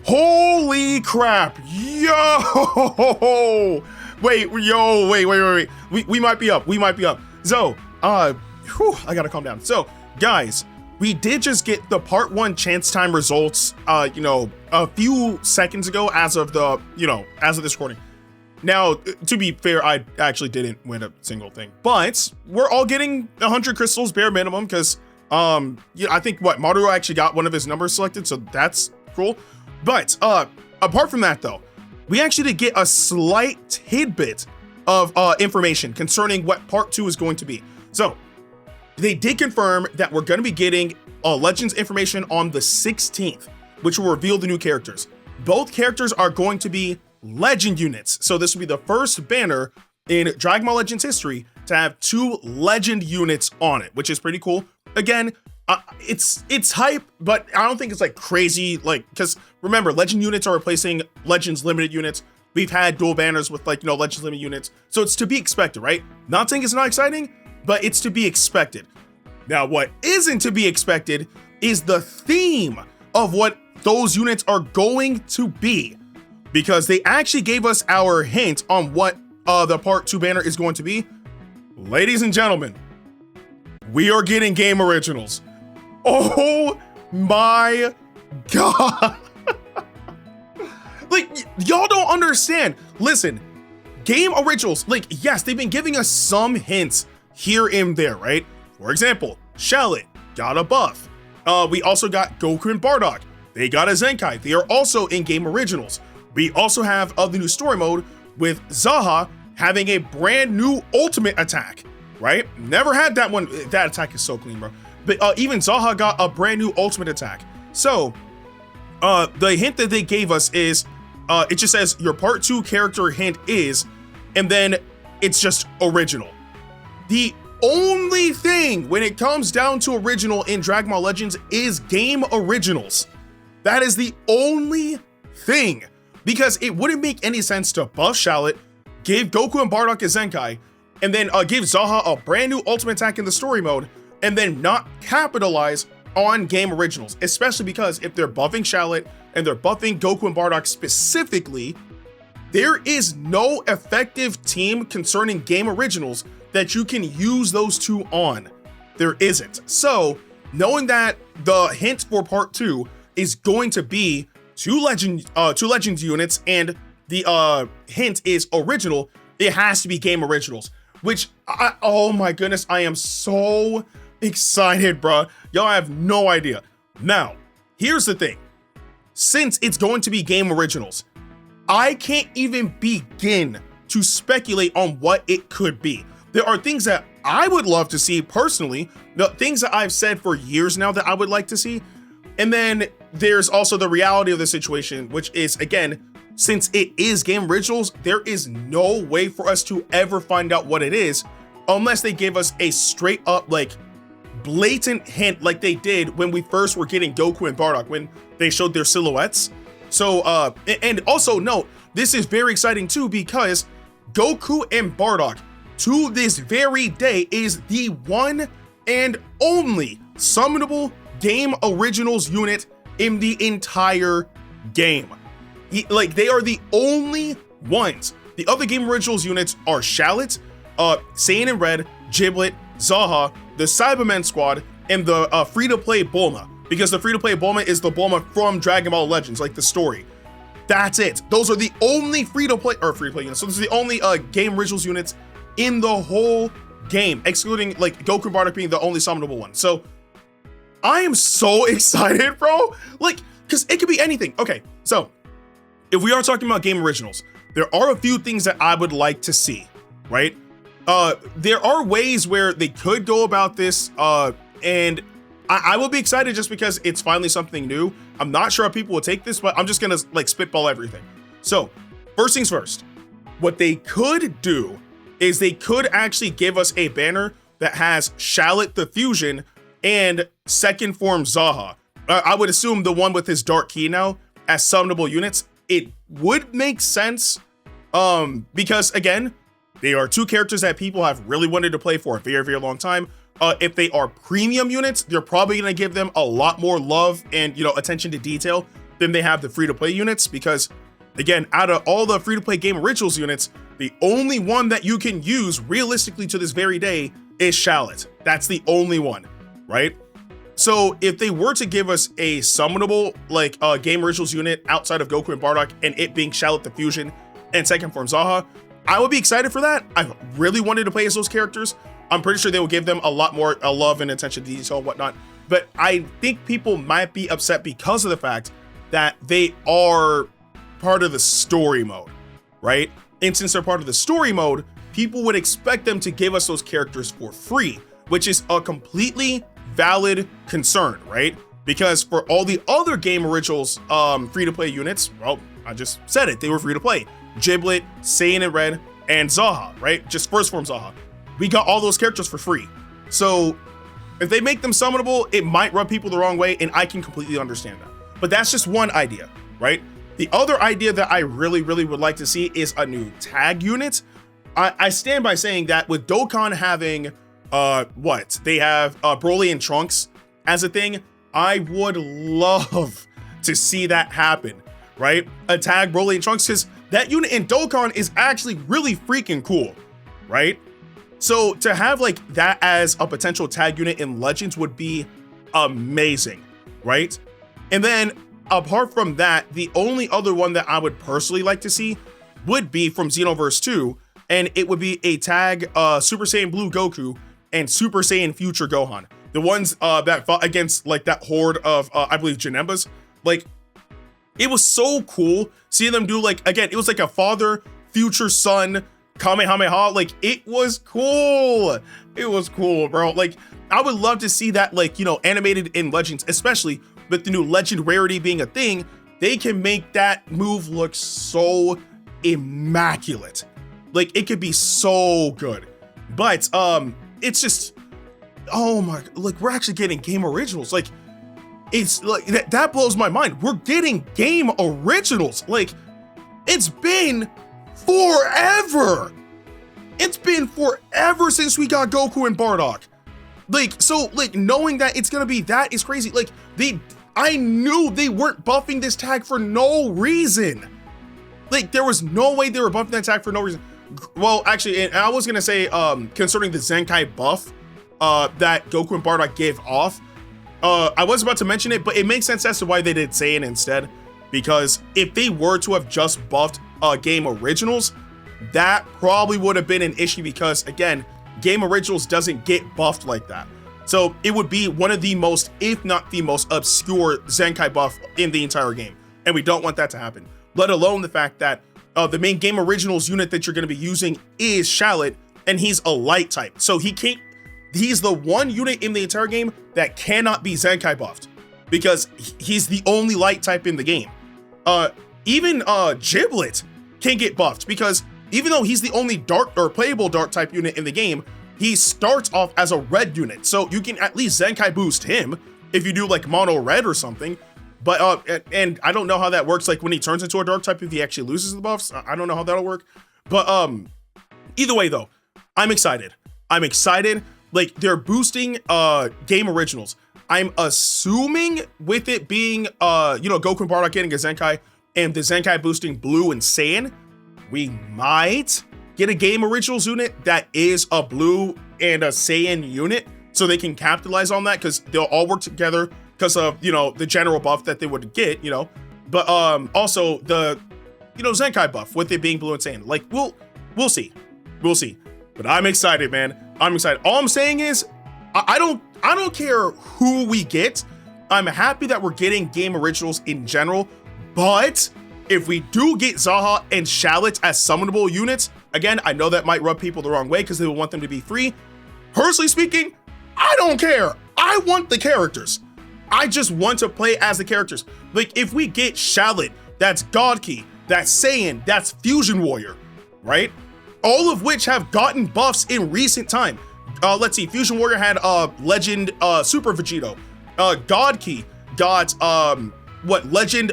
Holy crap. Yo. Wait. We might be up. So, I gotta calm down. So, guys, we did just get the part 1 chance time results, a few seconds ago as of this recording. Now, to be fair, I actually didn't win a single thing, but we're all getting 100 crystals bare minimum because, I think Mario actually got one of his numbers selected, so that's cool. But, apart from that though, we actually did get a slight tidbit of information concerning what part 2 is going to be. So, they did confirm that we're going to be getting Legends information on the 16th, which will reveal the new characters. Both characters are going to be Legend units. So this will be the first banner in Dragon Ball Legends history to have 2 Legend units on it, which is pretty cool. Again, it's hype, but I don't think it's like crazy, because remember, Legend units are replacing Legends limited units. We've had dual banners with Legends limited units. So it's to be expected, right? Not saying it's not exciting, but it's to be expected. Now, what isn't to be expected is the theme of what those units are going to be, because they actually gave us our hint on what the part 2 banner is going to be. Ladies and gentlemen, we are getting game originals. Oh my God. Y'all don't understand. Listen, game originals, yes, they've been giving us some hints here and there, right? For example, Shallot got a buff. We also got Goku and Bardock. They got a Zenkai. They are also in game originals. We also have the new story mode with Zaha having a brand new ultimate attack, right? Never had that one. That attack is so clean, bro. But even Zaha got a brand new ultimate attack. So the hint that they gave us is, it just says your part 2 character hint is, and then it's just original. The only thing when it comes down to original in Dragon Ball Legends is game originals. That is the only thing, because it wouldn't make any sense to buff Shallot, give Goku and Bardock a Zenkai, and then give Zaha a brand new ultimate attack in the story mode, and then not capitalize on game originals, especially because if they're buffing Shallot and they're buffing Goku and Bardock specifically, there is no effective team concerning game originals that you can use those 2 on. There isn't. So knowing that the hint for part 2 is going to be 2 Legends units and the hint is original, it has to be game originals, which oh my goodness, I am so excited, bro. Y'all have no idea. Now, here's the thing. Since it's going to be game originals, I can't even begin to speculate on what it could be. There are things that I would love to see personally, the things that I've said for years now that I would like to see. And then there's also the reality of the situation, which is, again, since it is game originals, there is no way for us to ever find out what it is unless they give us a straight up, blatant hint like they did when we first were getting Goku and Bardock, when they showed their silhouettes. So, and also note, this is very exciting too, because Goku and Bardock to this very day is the one and only summonable game originals unit in the entire game. They are the only ones. The other game originals units are Shallot, Saiyan and Red, Giblet, Zaha, the Cybermen squad, and the free-to-play Bulma, because the free-to-play Bulma is the Bulma from Dragon Ball Legends, the story. That's it. Those are the only free-to-play units. So this is the only game originals units in the whole game, excluding Goku and Bardock being the only summonable one. So I am so excited, bro. Because it could be anything. Okay, so if we are talking about game originals, there are a few things that I would like to see, right? There are ways where they could go about this, and I will be excited just because it's finally something new. I'm not sure how people will take this, but I'm just gonna spitball everything. So first things first, what they could do is they could actually give us a banner that has Shallot the Fusion and second form Zaha. I would assume the one with his Dark Key now as summonable units. It would make sense, because again, they are 2 characters that people have really wanted to play for a very, very long time. If they are premium units, they're probably going to give them a lot more love and, attention to detail than they have the free-to-play units, because again, out of all the free-to-play Game Originals units, the only one that you can use realistically to this very day is Shallot. That's the only one, right? So if they were to give us a summonable like Game Originals unit outside of Goku and Bardock, and it being Shallot the Fusion and second form Zaha, I would be excited for that. I've really wanted to play as those characters. I'm pretty sure they will give them a lot more love and attention to detail and whatnot. But I think people might be upset because of the fact that they are part of the story mode, right? And since they're part of the story mode, people would expect them to give us those characters for free, which is a completely valid concern, right? Because for all the other Game Originals free-to-play units, well, I just said it, they were free-to-play. Giblet, Saiyan and Red, and Zaha, right? Just first form Zaha. We got all those characters for free. So if they make them summonable, it might rub people the wrong way, and I can completely understand that. But that's just one idea, right? The other idea that I really would like to see is a new tag unit. I stand by saying that with Dokkan having they have Broly and Trunks as a thing, I would love to see that happen, right? A tag Broly and Trunks, because that unit in Dokkan is actually really freaking cool, right? So to have like that as a potential tag unit in Legends would be amazing, right? And then apart from that, the only other one that I would personally like to see would be from Xenoverse 2, and it would be a tag Super Saiyan Blue Goku and Super Saiyan Future Gohan. The ones that fought against like that horde of, I believe, Janembas. Like, it was so cool seeing them do like, again, it was like a father, future son, Kamehameha. Like, it was cool. It was cool, bro. Like, I would love to see that, like, you know, animated in Legends, especially with the new Legend rarity being a thing. They can make that move look so immaculate. Like, it could be so good. But it's just, oh my, like, we're actually getting Game Originals. Like, it's like that blows my mind. We're getting Game Originals. Like, it's been forever. It's been forever since we got Goku and Bardock. Like, so, like, knowing that it's gonna be that is crazy. Like, I knew they weren't buffing this tag for no reason. Like, there was no way they were buffing that tag for no reason. Well, actually, and I was gonna say, concerning the Zenkai buff that Goku and Bardock gave off, I was about to mention it, but it makes sense as to why they did Saiyan instead. Because if they were to have just buffed Game Originals, that probably would have been an issue, because again, Game Originals doesn't get buffed like that. So it would be one of the most, if not the most obscure Zenkai buff in the entire game. And we don't want that to happen. Let alone the fact that the main Game Originals unit that you're going to be using is Shallot, and he's a light type. So he's the one unit in the entire game that cannot be Zenkai buffed, because he's the only light type in the game. Even Giblet can get buffed, because even though he's the only dark or playable dark type unit in the game, he starts off as a red unit. So you can at least Zenkai boost him if you do like mono red or something. But and I don't know how that works, like when he turns into a dark type, if he actually loses the buffs. I don't know how that'll work. But either way though, I'm excited. Like, they're boosting Game Originals. I'm assuming with it being Goku and Bardock getting a Zenkai, and the Zenkai boosting Blue and Saiyan, we might get a Game Originals unit that is a Blue and a Saiyan unit, so they can capitalize on that, because they'll all work together because of, the general buff that they would get, but also the, Zenkai buff with it being Blue and Saiyan. Like, we'll see. But I'm excited, man. I'm excited. All I'm saying is, I don't care who we get. I'm happy that we're getting Game Originals in general, but if we do get Zaha and Shallot as summonable units, again, I know that might rub people the wrong way because they will want them to be free. Personally speaking, I don't care. I want the characters. I just want to play as the characters. Like, if we get Shallot, that's God Key, that's Saiyan, that's Fusion Warrior, right? All of which have gotten buffs in recent time. Let's see, Fusion Warrior had Legend Super Vegito. God Key got Legend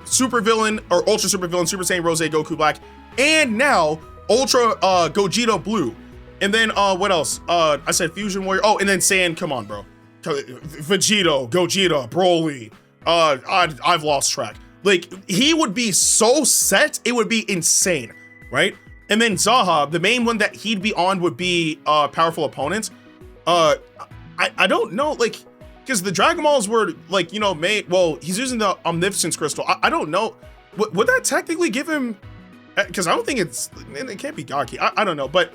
Super Villain or Ultra Super Villain Super Saiyan Rose Goku Black, and now Ultra Gogeta Blue. And then what else? I said Fusion Warrior. Oh, and then Saiyan. Come on, bro. Vegito, Gogeta, Broly. I've lost track. Like, he would be so set, it would be insane, right? And then Zaha, the main one that he'd be on would be powerful opponents. I don't know, like, because the Dragon Balls were like, you know, made, well, he's using the Omnificence Crystal. I don't know. Would that technically give him, because I don't think it can't be Gaki. I don't know, but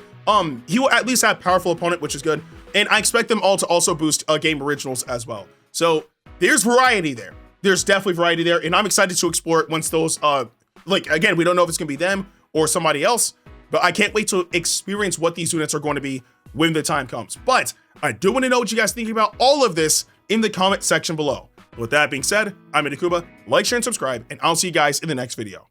he will at least have powerful opponent, which is good. And I expect them all to also boost game originals as well. So there's variety there. There's definitely variety there. And I'm excited to explore it once those, like, again, we don't know if it's going to be them or somebody else, but I can't wait to experience what these units are going to be when the time comes. But I do want to know what you guys think about all of this in the comment section below. With that being said, I'm Ndukauba. Like, share, and subscribe, and I'll see you guys in the next video.